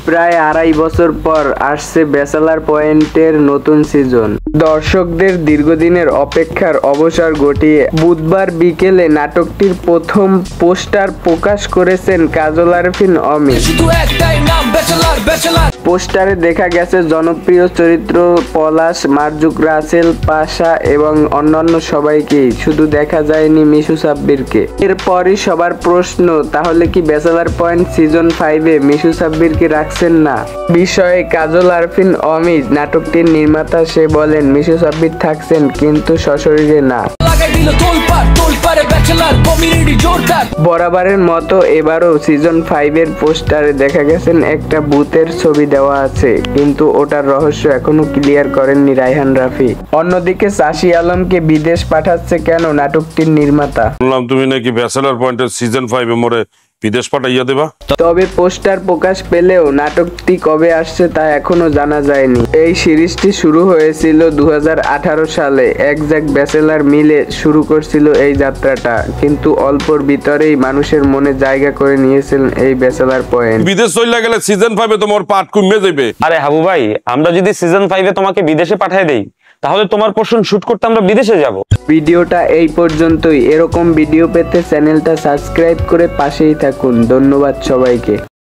প্রায় 2.5 বছর পর আসছে ব্যাচেলার পয়েন্টের নতুন সিজন। দর্শকদের দীর্ঘদিনের অপেক্ষার অবসর ঘটিয়ে বুধবার বিকেলে নাটকটির প্রথম পোস্টার প্রকাশ করেছেন কাজল আরফিন অমি। পোস্টারে দেখা গেছে জনপ্রিয় চরিত্র পলাশ, মারজুক, রাসেল, পাশা এবং অন্যান্য সবাইকেই, শুধু দেখা যায়নি মিশু সাব্বিরকে। এরপরই সবার প্রশ্ন, তাহলে কি ব্যাচেলার পয়েন্ট সিজন 5-এ মিশু সাব্বিরকে রাখছেন না? বিষয়ে কাজল আরফিন অমি, নাটকটির নির্মাতা, সে বলেন মিশু সাব্বির থাকছেন কিন্তু সশরীরে না। বরাবরের মতো এবারও সিজন 5-এর পোস্টারে দেখা গেছেন একটা ভূতের ছবি দেওয়া আছে, কিন্তু ওটার রহস্য এখনো ক্লিয়ার করেননি রায়হান রাফি। অন্যদিকে সাশি আলমকে বিদেশ পাঠাচ্ছে কেন নাটকটির নির্মাতা? বললাম তুমি নাকি ব্যাচেলার পয়েন্টের সিজন 5-এ মোরে বিদেশ পাঠাইয়া দেবা। তবে পোস্টার প্রকাশ পেলেও নাটকটি কবে আসছে তা এখনো জানা যায়নি। এই সিরিজটি শুরু হয়েছিল 2018 সালে। একজ্যাক্ট ব্যাচেলার মিলে শুরু করছিল এই যাত্রাটা, কিন্তু অল্পর ভিতরেই মানুষের মনে জায়গা করে নিয়েছেন এই ব্যাচেলার পয়েন্ট। বিদেশ চলে গেলে সিজন 5-এ তোমার পাট কমে যাবে। আরে হাবু ভাই, আমরা যদি সিজন 5-এ তোমাকে বিদেশে পাঠিয়ে দেই, তাহলে তোমার পোর্শন শুট করতে আমরা বিদেশে যাব। ভিডিওটা এই পর্যন্তই। এরকম ভিডিও পেতে চ্যানেলটা সাবস্ক্রাইব করে পাশেই থাকুন। ধন্যবাদ সবাইকে।